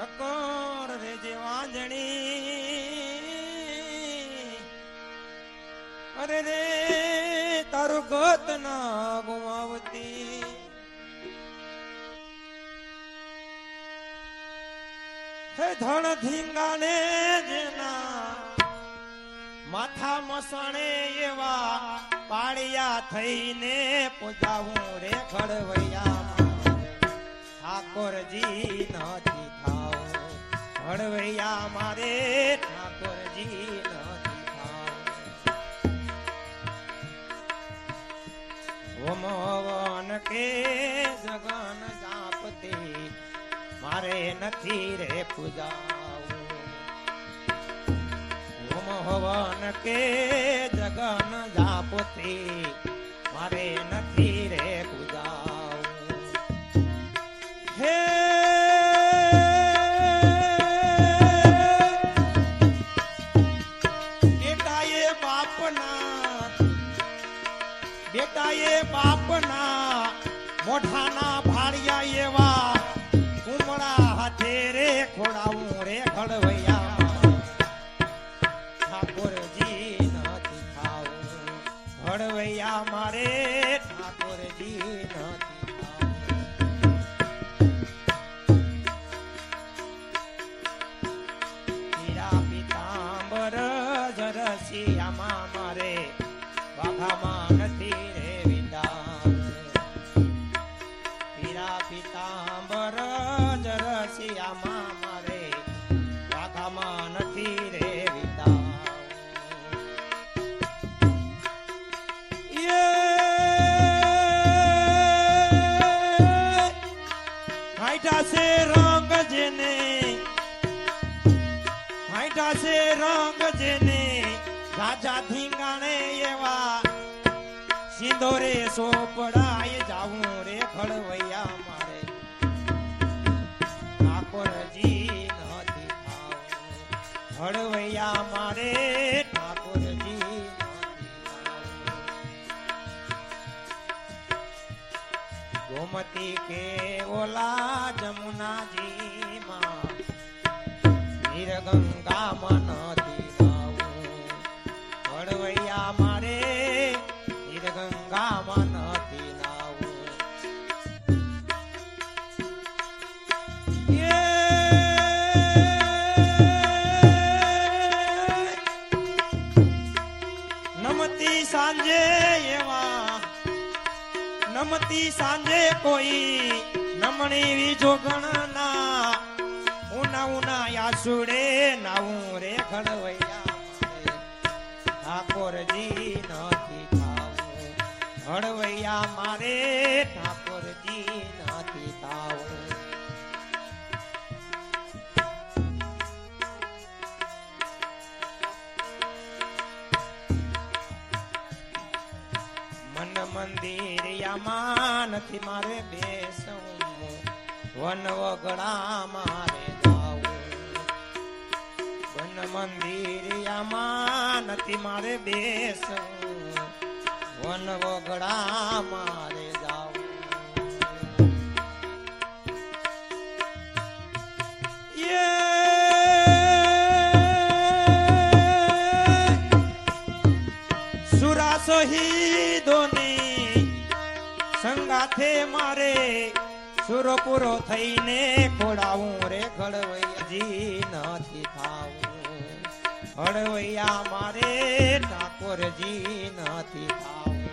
ઠકોર રે જે વાંજણી અરે રે તારું ગત ના ગુમાવતી હે ધણ ધીંગાને જેના માથા મસણે એવા પાળિયા થઈને પૂજાવું રે ઘડવૈયા ઠાકોરજી નથી થાવ ઘડવૈયા મારે ઠાકોરજી નથી થાવ ઓમ હવન કે જગન જાપતી મારે નથી રે પૂજાવું ઓમ હવન કે જગન જાપતી મારે નથી રે પૂજાવું હે બેટાએ બાપના મોઢાના ભાળિયા એવા કુમળા હાથે રે ખોડાવું રે ઘડવૈયા ઠાકોરજી નથી ખાવું ઘડવૈયા મારે ઠાકોરજી નથી હીરા પીતાંબર જરસિયામાં મારે વાઘામાં નથી રે વિંદામ હીરા પીતાંબર જરસિયામાં મારે વાઘામાં નથી રે વિંદામ હાઈટા સે રંગ જેને હાઈટા સે રંગ જેને રાજા ધીંગાણે એવા સિંદોરે સોપડાય જાવું રે ઘડવૈયા મારે ઠાકોરજી નથી થાવ ઘડવૈયા મારે ઠાકોરજી નથી ગોમતી કે ઓલા જમુનાજી માં નીરગંગા માં નથી ઘડવૈયા મારે નીરગંગામાં નથી નાવું નમતી સાંજે એવા નમતી સાંજે કોઈ નમણી વિજોગણના ઉના ઉના યાસુડે નાવું રે ઘડવૈયા ઠાકોરજી નથી થાવું ઘડવૈયા મારે ઠાકોરજી નથી થાવું મન મંદિરિયામાં નથી મારે બેસવું વન વગડા મારે વન મંદિરિયામાં નથી મારે બેસવું વન વગડા મારે જાવું સુરા શહીદોની સંગાથે મારે સુરો પૂરો થઈને ખોડાવું રે ઘડવૈયાજી નથી થાવું ઘડવૈયા મારે ઠાકોરજી નથી થાવું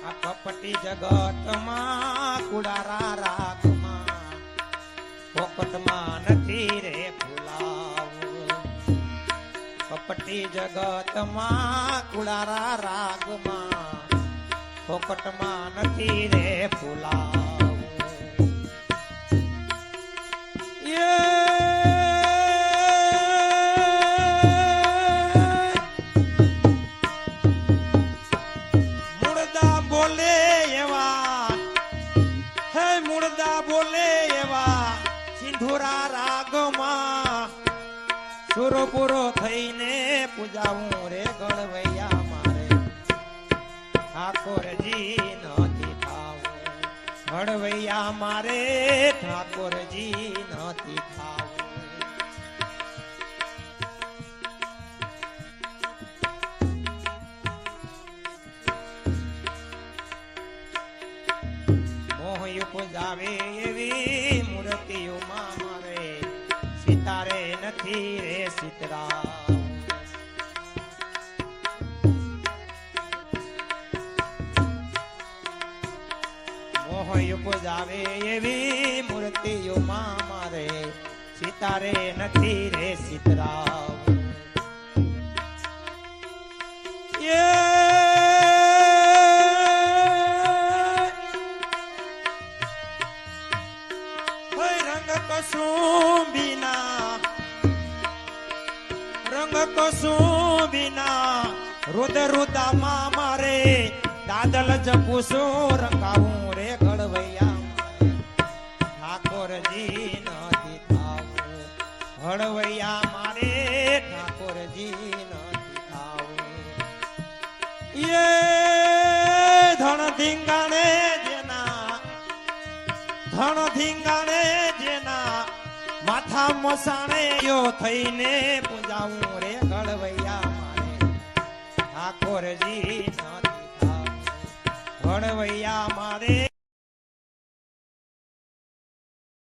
આ કપટી જગતમાં કુડારા રાગમાં પોપટમાં નથી રે ફૂલાવું કપટી જગતમાં કુડારા રાગમાં પોપટમાં નથી રે ફૂલાવું મુર્દા બોલે એવા હે મુર્દા બોલે એવા સિંધુરા રાગમાં સુરો પૂરો થઈને પૂજાવું રે ઘડવૈયા મારે ઠાકોરજી નથી થાવું ઘડવૈયા મારે ઠાકોરજી નથી થાવું. મોહ ઉપજાવે એવી મૂર્તિઓમાં મારે સિતારે નથી રે સિતરા. મોહ ઉપજાવે એવી મૂર્તિઓમાં મારે સિતારે નથી રે સિતરા. રંગ કશું બીના રુદરુદામાં મારે દાદલ જપુશું રંગાવું રે ઘડવૈયા ઠાકોરજી નથી થાવું. ઘડવૈયા મારે ઠાકોરજી નથી થાવું. એ ધણ ધીંગાણે જેના માથા મસાણે યો થઈને પૂજાવું રે ઘડવૈયા મારે ઠાકોરજી નથી થાવું. ઘડવૈયા મારે